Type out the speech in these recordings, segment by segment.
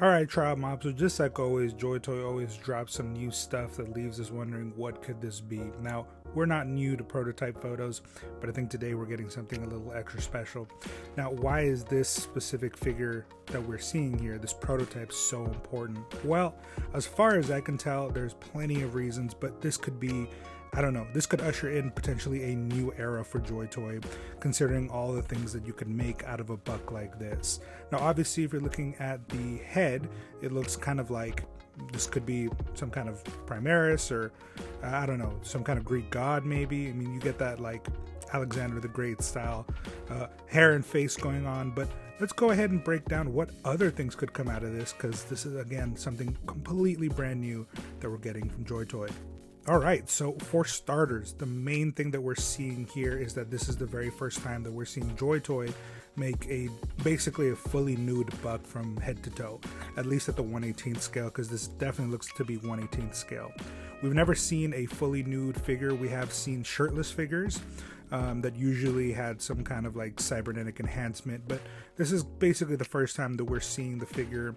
Alright, Trial Mob, so just like always, Joytoy always drops some new stuff that leaves us wondering what could this be. Now, we're not new to prototype photos, but I think today we're getting something a little extra special. Now, why is this specific figure that we're seeing here, this prototype, so important? Well, as far as I can tell, there's plenty of reasons, but this could be, I don't know, this could usher in potentially a new era for Joytoy, considering all the things that you can make out of a buck like this. Now, obviously, if you're looking at the head, it looks kind of like this could be some kind of Primaris or, I don't know, some kind of Greek god maybe. I mean, you get that like Alexander the Great style hair and face going on, but let's go ahead and break down what other things could come out of this, because this is, again, something completely brand new that we're getting from Joytoy. Alright, so for starters, the main thing that we're seeing here is that this is the very first time that we're seeing Joytoy make basically a fully nude buck from head to toe, at least at the 1/18th scale, because this definitely looks to be 1/18th scale. We've never seen a fully nude figure. We have seen shirtless figures that usually had some kind of like cybernetic enhancement, but this is basically the first time that we're seeing the figure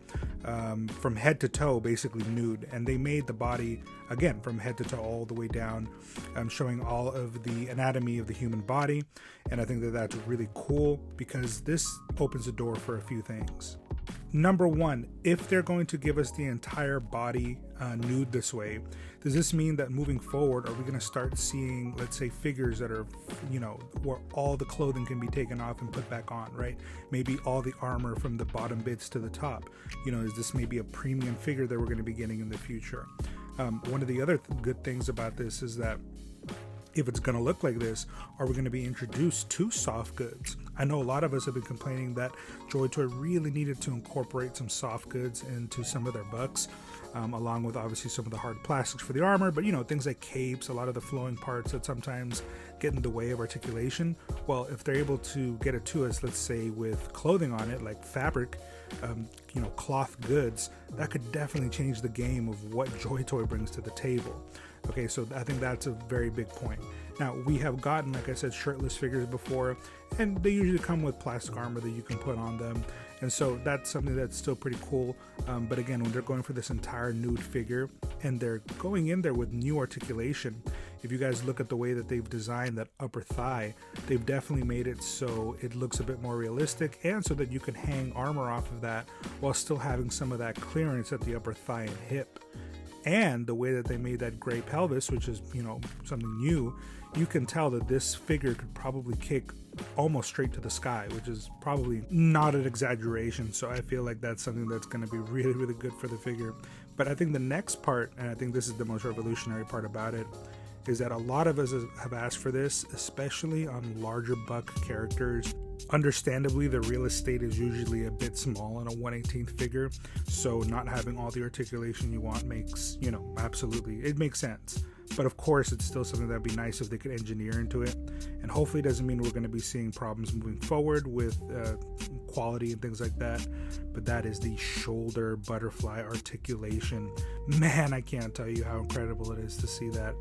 from head to toe basically nude, and they made the body again from head to toe all the way down, showing all of the anatomy of the human body. And I think that that's really cool because this opens the door for a few things. Number one, if they're going to give us the entire body nude this way, does this mean that moving forward, are we going to start seeing, let's say, figures that are, you know, where all the clothing can be taken off and put back on, right? Maybe all the armor from the bottom bits to the top. You know, is this maybe a premium figure that we're going to be getting in the future? One of the other good things about this is that if it's going to look like this, are we going to be introduced to soft goods? I know a lot of us have been complaining that Joytoy really needed to incorporate some soft goods into some of their bucks, along with obviously some of the hard plastics for the armor, but you know, things like capes, a lot of the flowing parts that sometimes get in the way of articulation. Well, if they're able to get it to us, let's say with clothing on it, like fabric, you know, cloth goods, that could definitely change the game of what Joytoy brings to the table. Okay, so I think that's a very big point. Now, we have gotten, like I said, shirtless figures before, and they usually come with plastic armor that you can put on them, and so that's something that's still pretty cool. But again, when they're going for this entire nude figure, and they're going in there with new articulation, if you guys look at the way that they've designed that upper thigh, they've definitely made it so it looks a bit more realistic, and so that you can hang armor off of that while still having some of that clearance at the upper thigh and hip. And the way that they made that gray pelvis, which is, you know, something new, you can tell that this figure could probably kick almost straight to the sky, which is probably not an exaggeration. So I feel like that's something that's going to be really, really good for the figure. But I think the next part, and I think this is the most revolutionary part about it, is that a lot of us have asked for this, especially on larger buck characters. Understandably, the real estate is usually a bit small in a 1/18th figure, so not having all the articulation you want makes, you know, absolutely, it makes sense. But of course, it's still something that'd be nice if they could engineer into it, and hopefully it doesn't mean we're going to be seeing problems moving forward with quality and things like that. But that is the shoulder butterfly articulation. Man, I can't tell you how incredible it is to see that.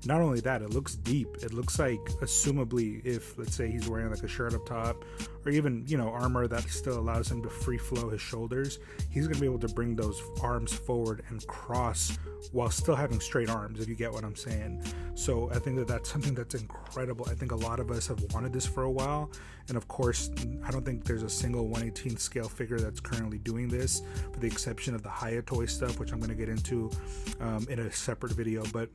Not only that, it looks deep. It looks like, assumably, if let's say he's wearing like a shirt up top, or even, you know, armor that still allows him to free flow his shoulders, he's going to be able to bring those arms forward and cross while still having straight arms, if you get what I'm saying. So I think that that's something that's incredible. I think a lot of us have wanted this for a while, and of course, I don't think there's a single 1/18th scale figure that's currently doing this, for the exception of the Joytoy stuff, which I'm going to get into in a separate video. But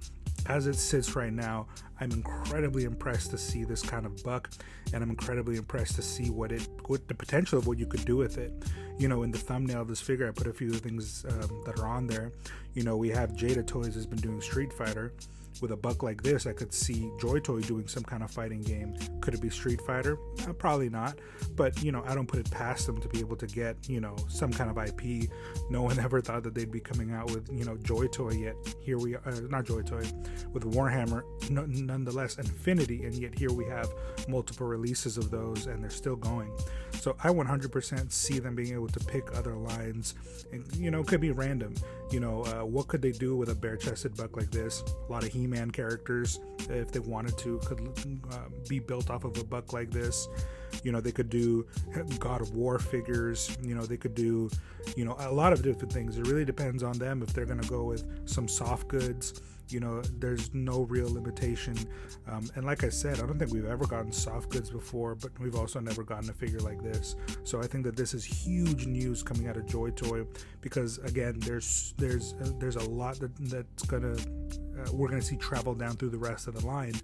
as it sits right now, I'm incredibly impressed to see this kind of buck, and I'm incredibly impressed to see what the potential of what you could do with it. You know, in the thumbnail of this figure, I put a few things that are on there. You know, we have Jada Toys has been doing Street Fighter. With a buck like this, I could see Joytoy doing some kind of fighting game. Could it be Street Fighter? Probably not. But, you know, I don't put it past them to be able to get, you know, some kind of IP. No one ever thought that they'd be coming out with, you know, Joytoy, yet here we are, not Joytoy, with Warhammer, nonetheless Infinity, and yet here we have multiple releases of those, and they're still going. So I 100% see them being able to pick other lines, and, you know, it could be random. You know, what could they do with a bare-chested buck like this? A lot of He-Man characters, if they wanted to, could be built off of a buck like this. You know, they could do God of War figures. You know, they could do, you know, a lot of different things. It really depends on them if they're going to go with some soft goods. You know, there's no real limitation. And like I said, I don't think we've ever gotten soft goods before, but we've also never gotten a figure like this. So I think that this is huge news coming out of Joytoy, because again, there's a lot that's gonna we're gonna see travel down through the rest of the line.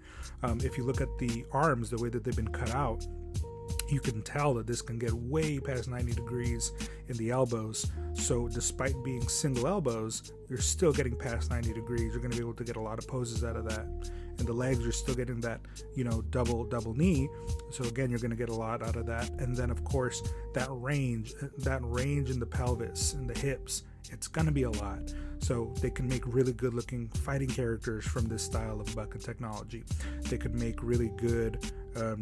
If you look at the arms, the way that they've been cut out, you can tell that this can get way past 90 degrees in the elbows. So despite being single elbows, you're still getting past 90 degrees. You're going to be able to get a lot of poses out of that. And the legs, you're still getting that, you know, double knee. So again, you're going to get a lot out of that. And then of course, that range in the pelvis and the hips, it's going to be a lot. So they can make really good looking fighting characters from this style of bucket technology. They could make really good,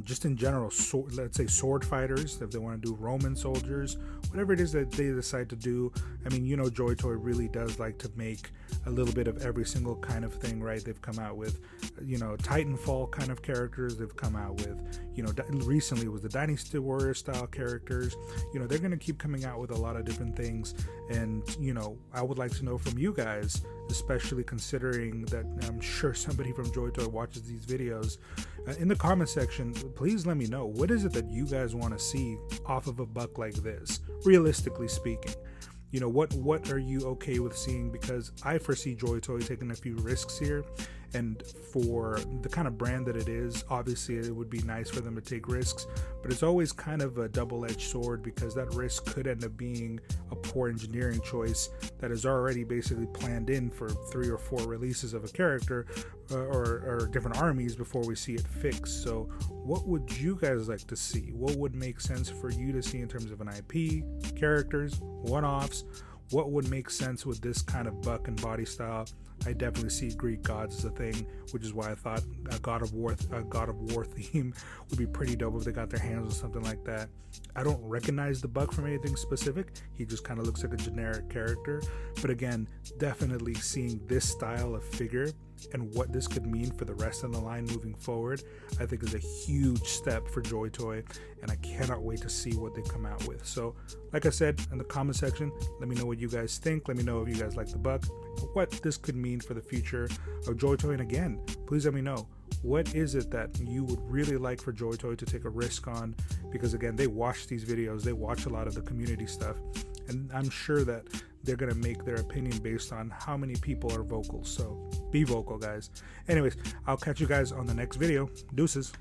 just in general, let's say sword fighters, if they want to do Roman soldiers, whatever it is that they decide to do. I mean, you know, Joytoy really does like to make a little bit of every single kind of thing, right? They've come out with, you know, Titanfall kind of characters. They've come out with, you know, recently was the Dynasty Warrior style characters. You know, they're going to keep coming out with a lot of different things. And, you know, I would like to know from you guys, especially considering that I'm sure somebody from Joytoy watches these videos, in the comment section, please let me know, what is it that you guys want to see off of a buck like this, realistically speaking? You know, what are you okay with seeing? Because I foresee Joytoy taking a few risks here, and for the kind of brand that it is, obviously it would be nice for them to take risks, but it's always kind of a double-edged sword, because that risk could end up being a poor engineering choice that is already basically planned in for 3 or 4 releases of a character or different armies before we see it fixed. So what would you guys like to see? What would make sense for you to see in terms of an IP, characters, one-offs? What would make sense with this kind of buck and body style? I definitely see Greek gods as a thing, which is why I thought a God of War theme would be pretty dope if they got their hands on something like that. I don't recognize the buck from anything specific. He just kind of looks like a generic character. But again, definitely seeing this style of figure and what this could mean for the rest of the line moving forward, I think is a huge step for Joytoy, and I cannot wait to see what they come out with. So like I said, in the comment section, let me know what you guys think. Let me know if you guys like the buck, what this could mean for the future of Joytoy. And again, please let me know, what is it that you would really like for Joytoy to take a risk on? Because again, they watch these videos, they watch a lot of the community stuff, and I'm sure that they're going to make their opinion based on how many people are vocal. So be vocal, guys. Anyways, I'll catch you guys on the next video. Deuces.